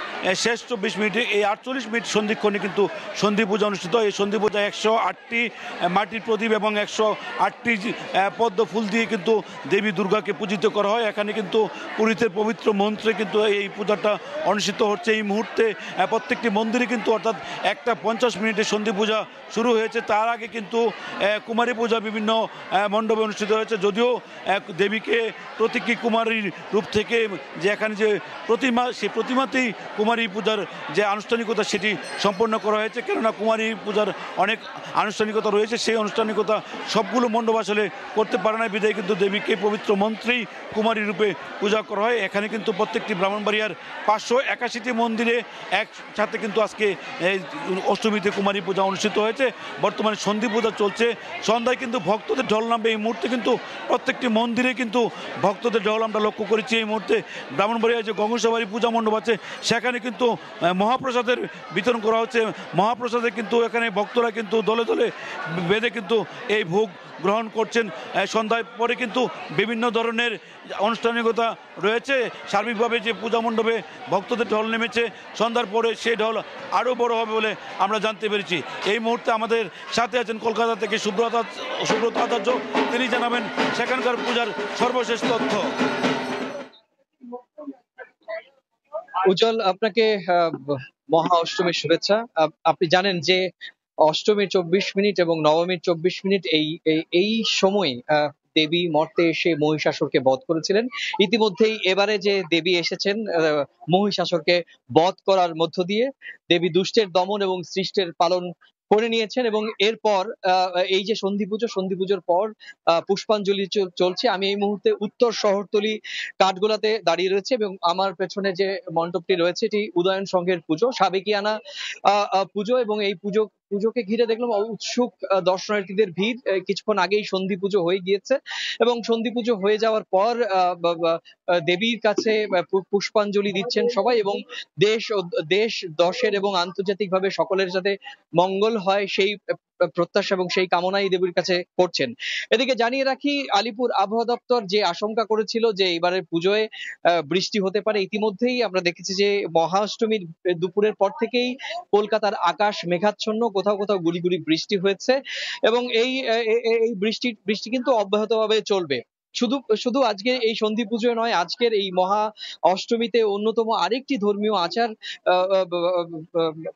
শেষ 24 মিনিটে এই 48 মিনিট সন্ধিক্ষণে কিন্তু সন্ধি পূজা অনুষ্ঠিত। এই সন্ধি পূজা 108টি মাটির প্রদীপ এবং 108টি পদ্ম ফুল দিয়ে কিন্তু দেবী দুর্গাকে পূজিত করা হয়। এখানে কিন্তু পুরীতের পবিত্র মন্ত্রে কিন্তু এই পূজাটা অনুষ্ঠিত হচ্ছে। এই মুহূর্তে প্রত্যেকটি মন্দিরে কিন্তু অর্থাৎ 1:50 মিনিটে সন্ধি পূজা শুরু হয়েছে। তার আগে কিন্তু কুমারী পূজা বিভিন্ন মণ্ডপে অনুষ্ঠিত হয়েছে। যদিও দেবীকে প্রতীকী কুমারীর রূপ থেকে যে এখানে যে প্রতিমা, সেই প্রতিমাতেই কুমারী পূজার যে আনুষ্ঠানিকতা সেটি সম্পন্ন করা হয়েছে। কেননা কুমারী পূজার অনেক আনুষ্ঠানিকতা রয়েছে, সেই আনুষ্ঠানিকতা সবগুলো মণ্ডপ আসলে করতে পারে না, বিধায় কিন্তু দেবীকে পবিত্র মন্ত্রেই কুমারী রূপে পূজা করা হয়। এখানে কিন্তু প্রত্যেকটি ব্রাহ্মণবাড়িয়ার 581টি মন্দিরে একসাথে কিন্তু আজকে অষ্টমীতে কুমারী পূজা অনুষ্ঠিত হয়েছে। বর্তমানে সন্ধি পূজা চলছে। সন্ধ্যায় কিন্তু ভক্তদের ঢল নামবে। এই মুহূর্তে কিন্তু প্রত্যেকটি মন্দিরে কিন্তু ভক্তদের ঢল আমরা লক্ষ্য করেছি। এই মুহূর্তে ব্রাহ্মণবাড়িয়ায় যে গঙ্গসাবাড়ি পূজা মণ্ডপ আছে সেখানে কিন্তু মহাপ্রসাদের বিতরণ করা হচ্ছে। মহাপ্রসাদে কিন্তু এখানে ভক্তরা কিন্তু দলে দলে বেঁধে কিন্তু এই ভোগ গ্রহণ করছেন। সন্ধ্যায় পরে কিন্তু বিভিন্ন ধরনের আনুষ্ঠানিকতা রয়েছে। সার্বিকভাবে যে পূজা মণ্ডপে ভক্তদের ঢল নেমেছে, সন্ধ্যার পরে সেই ঢল আরও বড় হবে বলে আমরা জানতে পেরেছি। এই মুহূর্তে আমাদের সাথে আছেন কলকাতা থেকে সুব্রত আচার্য, তিনি জানাবেন সেখানকার পূজার সর্বশেষ তথ্য। উজ্জ্বল, আপনাকে মহা অষ্টমীর শুভেচ্ছা। আপনি জানেন যে অষ্টমীর 24 মিনিট এবং নবমীর 24 মিনিট এই সময় দেবী মর্তে এসে মহিষাসুরকে বধ করেছিলেন। ইতিমধ্যেই এবারে যে দেবী এসেছেন মহিষাসুরকে বধ করার মধ্য দিয়ে দেবী দুষ্টের দমন এবং সৃষ্টের পালন করে নিয়েছেন। এবং এরপর এই যে সন্ধি পুজোর পর পুষ্পাঞ্জলি চলছে। আমি এই মুহূর্তে উত্তর শহরতলি কাঠগোলাতে দাঁড়িয়ে রয়েছে এবং আমার পেছনে যে মণ্ডপটি রয়েছে এটি উদয়ন সংঘের পুজো, সাবেকিয়ানা পুজো। এবং এই পুজোকে ঘিরে দেখলাম উৎসুক দর্শনার্থীদের ভিড়। কিছুক্ষণ আগেই সন্ধি পুজো হয়ে গিয়েছে এবং সন্ধি পুজো হয়ে যাওয়ার পর দেবীর কাছে পুষ্পাঞ্জলি দিচ্ছেন সবাই এবং দেশ দশের এবং আন্তর্জাতিকভাবে সকলের যাতে মঙ্গল হয় সেই প্রত্যাশা এবং সেই কামনাই দেবীর কাছে করছেন। এদিকে জানিয়ে রাখি, আলিপুর আবহাওয়া দপ্তর যে আশঙ্কা করেছিল যে এবারের পুজোয় বৃষ্টি হতে পারে, ইতিমধ্যেই আমরা দেখেছি যে মহা অষ্টমীর দুপুরের পর থেকেই কলকাতার আকাশ মেঘাচ্ছন্ন, কোথাও কোথাও গুড়ি গুড়ি বৃষ্টি হয়েছে এবং এই বৃষ্টি কিন্তু অব্যাহতভাবে চলবে। শুধু আজকে এই সন্ধি পুজো নয়, আজকের এই মহা অষ্টমীতে অন্যতম আরেকটি ধর্মীয় আচার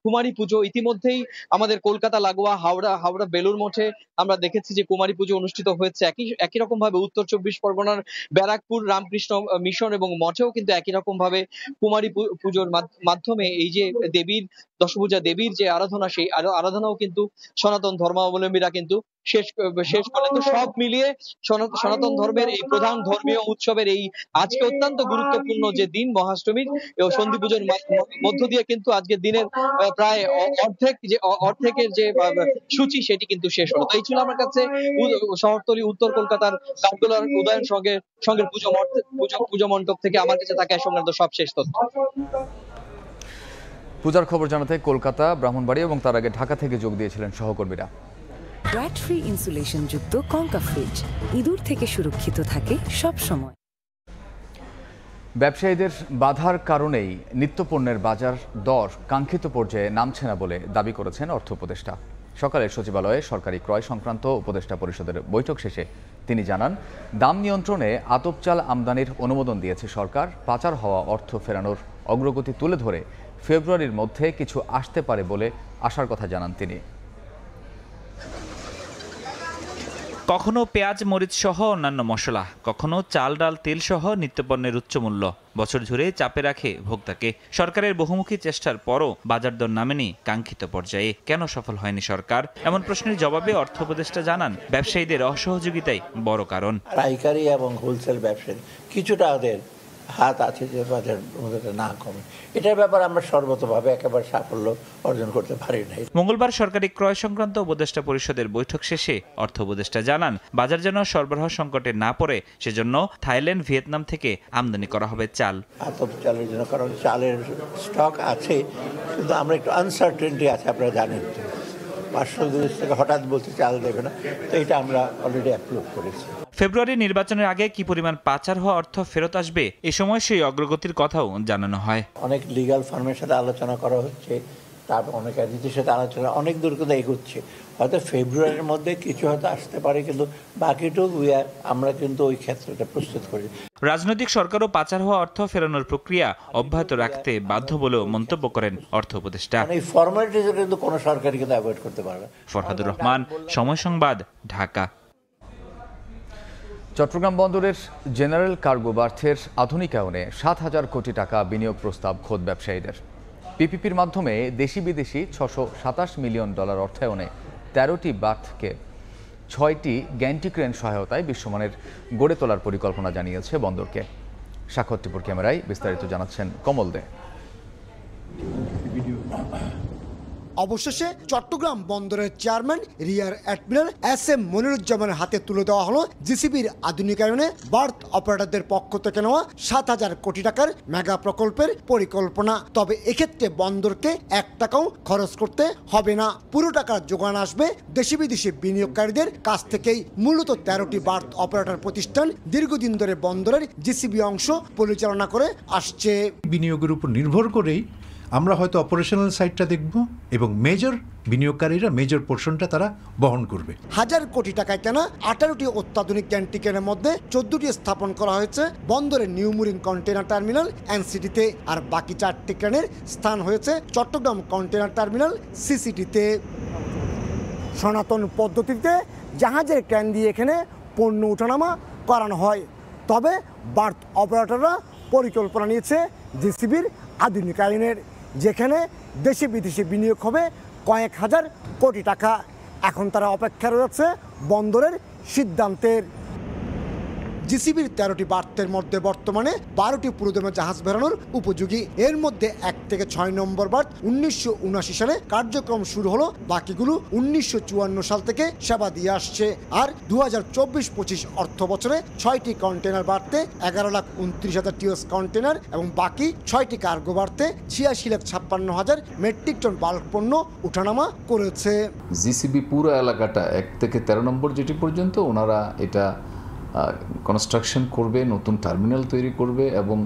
কুমারী পুজো। ইতিমধ্যেই আমাদের কলকাতা লাগোয়া হাওড়া বেলুর মঠে আমরা দেখেছি যে কুমারী পুজো অনুষ্ঠিত হয়েছে। একই রকম ভাবে উত্তর 24 পরগনার ব্যারাকপুর রামকৃষ্ণ মিশন এবং মঠেও কিন্তু একই রকম ভাবে কুমারী পুজোর মাধ্যমে এই যে দেবীর দশভুজা দেবীর যে আরাধনা, সেই আরাধনাও কিন্তু সনাতন ধর্মাবলম্বীরা কিন্তু শেষ করলেন। তো সব মিলিয়ে সনাতন ধর্মের এই প্রধান ধর্মীয় উৎসবের এই আজকে অত্যন্ত গুরুত্বপূর্ণ যে দিন মহাষ্টমীর সন্ধি পুজোর মধ্য দিয়ে কিন্তু আজকের দিনের প্রায় অর্ধেকের যে সূচি সেটি কিন্তু শেষ হলো। তো এই ছিল আমার কাছে শহরতলি উত্তর কলকাতার কাঠগোলার উদয়ন সঙ্গের পুজো মণ্ডপ থেকে আমার কাছে থাকা সংক্রান্ত সব শেষ তথ্য। পূজার খবর জানাতে কলকাতা, ব্রাহ্মণবাড়ি এবং তার আগে ঢাকা থেকে যোগ দিয়েছিলেন সহকর্মীরা। ব্র্যাড ফ্রি ইনসুলেশন যুক্ত কঙ্কা ফ্রিজ ইঁদুর থেকে সুরক্ষিত থাকে সব সময়। ব্যবসায়ীদের বাধার কারণেই নিত্যপণ্যের বাজার দর কাঙ্ক্ষিত পর্যায়ে নামছে না বলে দাবি করেছেন অর্থ উপদেষ্টা। সকালে সচিবালয়ে সরকারি ক্রয় সংক্রান্ত উপদেষ্টা পরিষদের বৈঠক শেষে তিনি জানান, দাম নিয়ন্ত্রণে আতপ চাল আমদানির অনুমোদন দিয়েছে সরকার। পাচার হওয়া অর্থ ফেরানোর অগ্রগতি তুলে ধরে ফেব্রুয়ারির মধ্যে কিছু আসতে পারে বলে আশার কথা জানান তিনি। কখনো পেঁয়াজ মরিচ সহ অন্যান্য মশলা, কখনো চাল ডাল তেল সহ নিত্যপণ্যের উচ্চ মূল্য বছর জুড়ে চাপে রাখে ভোক্তাকে। সরকারের বহুমুখী চেষ্টার পরও বাজার দর নামেনি কাঙ্ক্ষিত পর্যায়ে। কেন সফল হয়নি সরকার? এমন প্রশ্নের জবাবে অর্থ উপদেষ্টা জানান, ব্যবসায়ীদের অসহযোগিতাই বড় কারণ। পাইকারি এবং হোলসেল ব্যবসায়ী কিছুটা ওদের হাত আছে যে বাজার না কমে, এটার ব্যাপারে আমরা সর্বতভাবে একেবারে সাফল্য অর্জন করতে পারি নাই। মঙ্গলবার সরকারি ক্রয় সংক্রান্ত উপদেষ্টা পরিষদের বৈঠক শেষে অর্থ উপদেষ্টা জানান, বাজার যেন সরবরাহ সংকটে না পড়ে সেজন্য থাইল্যান্ড, ভিয়েতনাম থেকে আমদানি করা হবে চাল। আতপ চালের জন্য, কারণ চালের স্টক আছে কিন্তু আমরা একটু আনসার্টেনটি আছে, আপনারা জানেন তো 500 দেশ থেকে হঠাৎ বলতে চাল দেবে না, তো এটা আমরা অলরেডি অ্যাপ্রুভ করেছি। ফেব্রুয়ারি নির্বাচনের আগে কি পরিমাণ পাচার হওয়া অর্থ ফেরত আসবে, এ সময় সেই অগ্রগতির কথাও জানানো হয়। অনেক লিগ্যাল ফার্মের সাথে আলোচনা করা হচ্ছে, তারপর অনেক এজেন্সির সাথে আলোচনা, অনেক দূর করে এগোচ্ছে। হয়তো ফেব্রুয়ারির মধ্যে কিছু হয়তো আসতে পারে, কিন্তু বাকিটুকু আমরা কিন্তু ওই ক্ষেত্রটা প্রস্তুত করি। রাজনৈতিক সরকারও পাচার হওয়া অর্থ ফেরানোর প্রক্রিয়া অব্যাহত রাখতে বাধ্য বলেও মন্তব্য করেন অর্থ উপদেষ্টা। এই ফর্মালিটিজ কিন্তু কোনো সরকার কিন্তু অ্যাভয়েড করতে পারবে। ফরহাদুর রহমান, সময় সংবাদ, ঢাকা। চট্টগ্রাম বন্দরের জেনারেল কার্গো বার্থের আধুনিকায়নে 7,000 কোটি টাকা বিনিয়োগ প্রস্তাব খোদ ব্যবসায়ীদের। পিপিপির মাধ্যমে দেশি বিদেশি $627 মিলিয়ন অর্থায়নে 13টি বার্থকে 6টি গ্যান্টি ক্রেন সহায়তায় বিশ্বমানের গড়ে তোলার পরিকল্পনা জানিয়েছে বন্দরকে। সাক্ষর টিপুর ক্যামেরায় বিস্তারিত জানাচ্ছেন কমল দে। অবশেষে চট্টগ্রাম বন্দরের চেয়ারম্যান রিয়ার অ্যাডমিরাল SM মনিরুজ্জামানের হাতে তুলে দেওয়া হলো জিসিবির আধুনিকায়নে বার্থ অপারেটরদের পক্ষ থেকে নেওয়া 7,000 কোটি টাকার মেগা প্রকল্পের পরিকল্পনা। তবে এক্ষেত্রে বন্দরকে 1 টাকাও খরচ করতে হবে না। পুরো টাকার যোগান আসবে দেশি বিদেশি বিনিয়োগকারীদের কাছ থেকেই। মূলত 13টি বার্থ অপারেটর প্রতিষ্ঠান দীর্ঘদিন ধরে বন্দরের জিসিবি অংশ পরিচালনা করে আসছে। বিনিয়োগের উপর নির্ভর করেই আমরা হয়তো অপারেশনাল সাইডটা দেখব এবং মেজর বিনিয়োগকারীরা মেজর পোর্শনটা তারা বহন করবে। 1000 কোটি টাকায় কেনা 18টি অত্যাধুনিক গ্যান্টি ক্রেনের মধ্যে 14টি স্থাপন করা হয়েছে বন্দরের নিউ মুরিং কন্টেনার টার্মিনাল NCT-তে, আর বাকি 4টি ক্রেনের স্থান হয়েছে চট্টগ্রাম কন্টেনার টার্মিনাল CCT-তে। সনাতন পদ্ধতিতে জাহাজের ক্রেন দিয়ে এখানে পণ্য ওঠানামা করানো হয়। তবে বার্থ অপারেটররা পরিকল্পনা নিয়েছে জিসিবির আধুনিকায়নের, যেখানে দেশি বিদেশি বিনিয়োগ হবে কয়েক হাজার কোটি টাকা। এখন তারা অপেক্ষা রয়েছে বন্দরের সিদ্ধান্তের। জিসিবির 13টি বার্থের মধ্যে বর্তমানে 12টি পুরোদমে জাহাজ বেরানোর উপযোগী। এর মধ্যে 1 থেকে 6 নম্বর বার্থ 1979 সালে কার্যক্রম শুরু হলো, বাকিগুলো 1954 সাল থেকে সেবা দিয়ে আসছে। আর 2024-25 অর্থ বছরে 6টি কন্টেনার বার্থে 11,29,000 টিওএস কন্টেনার এবং বাকি 6টি কার্গো বার্থে 86,56,000 মেট্রিক টন বাল্ক পণ্য উঠানামা করেছে। জিসিবি পুরো এলাকাটা 1 থেকে 13 নম্বর যেটি পর্যন্ত ওনারা এটা কনস্ট্রাকশন করবে, নতুন টার্মিনাল তৈরি করবে এবং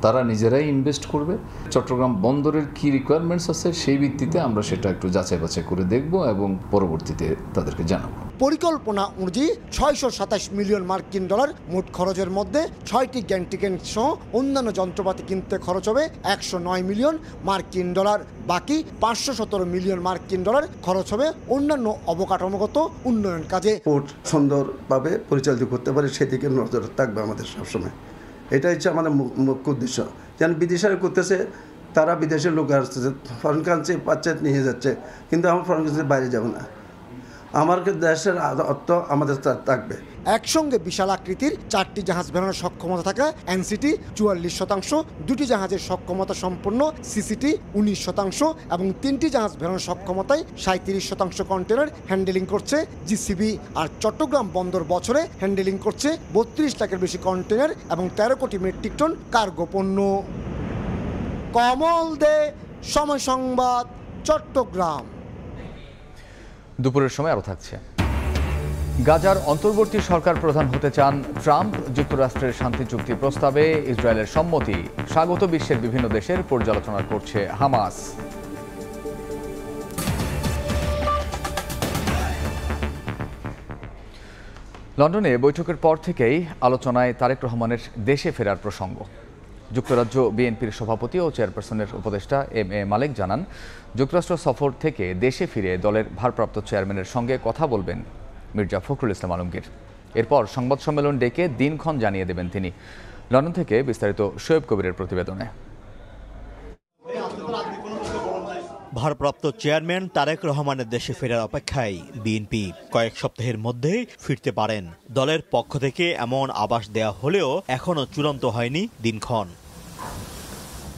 তারা নিজেরাই ইনভেস্ট করবে। চট্টগ্রাম বন্দরের কি রিকোয়ারমেন্টস আছে সেই ভিত্তিতে আমরা সেটা একটু যাচাই বাছাই করে দেখব এবং পরবর্তীতে তাদেরকে জানাবো। পরিকল্পনা অনুযায়ী 627 মিলিয়ন মার্কিন ডলার মোট খরচের মধ্যে 6টি গ্যান্টিকেন সহ অন্যান্য যন্ত্রপাতি কিনতে খরচ হবে 109 মিলিয়ন মার্কিন ডলার। বাকি 517 মিলিয়ন মার্কিন ডলার খরচ হবে অন্যান্য অবকাঠামোগত উন্নয়ন কাজে। পোর্ট সুন্দরভাবে পরিচালিত করতে পারে সেদিকে নজর থাকবে আমাদের সবসময়। এটা হচ্ছে আমাদের মুখ্য উদ্দেশ্য। যেন বিদেশিরা করতেছে, তারা বিদেশের লোক আসতেছে, ফরেন কান্ট্রি পাচ্ছে নিয়ে যাচ্ছে, কিন্তু আমার ফরেন কান্ট্রির বাইরে যাব না। আমার দেশের অর্থ আমাদের থাকবে। একসঙ্গে বিশাল আকৃতির 4টি জাহাজ বেরানোর সক্ষমতা থাকা এনসিটি 44%, 2টি জাহাজের সক্ষমতা সম্পন্ন সিসিটি 19% এবং 3টি জাহাজ বেরানোর সক্ষমতায় 37% কন্টেনার হ্যান্ডেলিং করছে জিসিবি। আর চট্টগ্রাম বন্দর বছরে হ্যান্ডেলিং করছে 32 লাখের বেশি কন্টেনার এবং 13 কোটি মেট্রিক টন কার্গো পণ্য। কমল দে, সময় সংবাদ, চট্টগ্রাম। দুপুরের সময় আরও থাকছে। গাজার অন্তর্বর্তী সরকার প্রধান হতে চান ট্রাম্প। যুক্তরাষ্ট্রের শান্তি চুক্তি প্রস্তাবে ইসরায়েলের সম্মতি স্বাগত বিশ্বের বিভিন্ন দেশের পর্যালোচনা করছে হামাস। লন্ডনে বৈঠকের পর থেকেই আলোচনায় তারেক রহমানের দেশে ফেরার প্রসঙ্গ। যুক্তরাজ্য বিএনপির সভাপতি ও চেয়ারপারসনের উপদেষ্টা এম.এ. মালেক জানান, যুক্তরাষ্ট্র সফর থেকে দেশে ফিরে দলের ভারপ্রাপ্ত চেয়ারম্যানের সঙ্গে কথা বলবেন মির্জা ফখরুল ইসলাম আলমগীর। এরপর সংবাদ সম্মেলন ডেকে দিনক্ষণ জানিয়ে দেবেন তিনি। লন্ডন থেকে বিস্তারিত শোয়েব কবিরের প্রতিবেদনে। ভারপ্রাপ্ত চেয়ারম্যান তারেক রহমানের দেশে ফেরার অপেক্ষায় বিএনপি। কয়েক সপ্তাহের মধ্যেই ফিরতে পারেন। দলের পক্ষ থেকে এমন আভাস দেয়া হলেও এখনও চূড়ান্ত হয়নি দিনক্ষণ।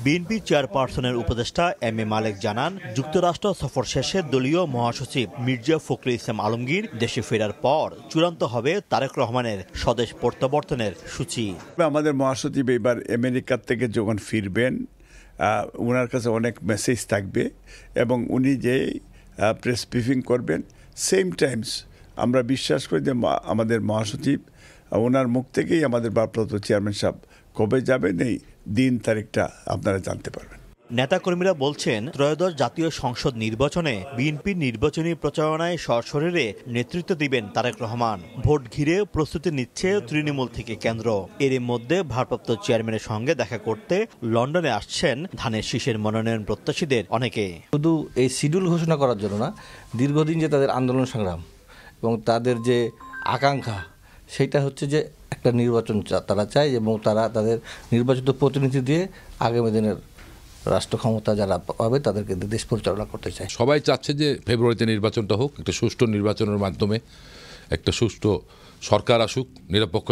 বিএনপি চেয়ারপারসনের উপদেষ্টা এম.এ. মালেক জানান, যুক্তরাষ্ট্র সফর শেষে দলীয় মহাসচিব মির্জা ফখরুল ইসলাম আলমগীর দেশে ফেরার পর চূড়ান্ত হবে তারেক রহমানের স্বদেশ প্রত্যাবর্তনের সূচি। আমাদের মহাসচিব এবার আমেরিকার থেকে যখন ফিরবেন, ওনার কাছে অনেক মেসেজ থাকবে এবং উনি যে প্রেস ব্রিফিং করবেন, সেম টাইমস আমরা বিশ্বাস করি যে আমাদের মহাসচিব ওনার মুখ থেকেই আমাদের ভারপ্রাপ্ত চেয়ারম্যান সাহেব কবে যাবেন এই দিন তারিখটা আপনারা জানতে পারবেন। নেতাকর্মীরা বলছেন, ত্রয়োদশ জাতীয় সংসদ নির্বাচনে বিএনপির নির্বাচনী প্রচারণায় সশরীরে নেতৃত্ব দিবেন তারেক রহমান। ভোট ঘিরে প্রস্তুতি নিচ্ছে তৃণমূল থেকে কেন্দ্র। এর মধ্যে ভারপ্রাপ্ত চেয়ারম্যানের সঙ্গে দেখা করতে লন্ডনে আসছেন ধানের শীষের মনোনয়ন প্রত্যাশীদের অনেকে। শুধু এই শিডিউল ঘোষণা করার জন্য না, দীর্ঘদিন যে তাদের আন্দোলন সংগ্রাম এবং তাদের যে আকাঙ্ক্ষা, সেটা হচ্ছে যে একটা নির্বাচন তারা চায় এবং তারা তাদের নির্বাচিত প্রতিনিধি দিয়ে আগামী দিনের রাষ্ট্র ক্ষমতা যারা পাবে তাদেরকে দেশ পরিচালনা করতে চায়। সবাই চাচ্ছে যে ফেব্রুয়ারিতে নির্বাচনটা হোক, একটা সুষ্ঠু নির্বাচনের মাধ্যমে একটা সুষ্ঠু সরকার আসুক, নিরপেক্ষ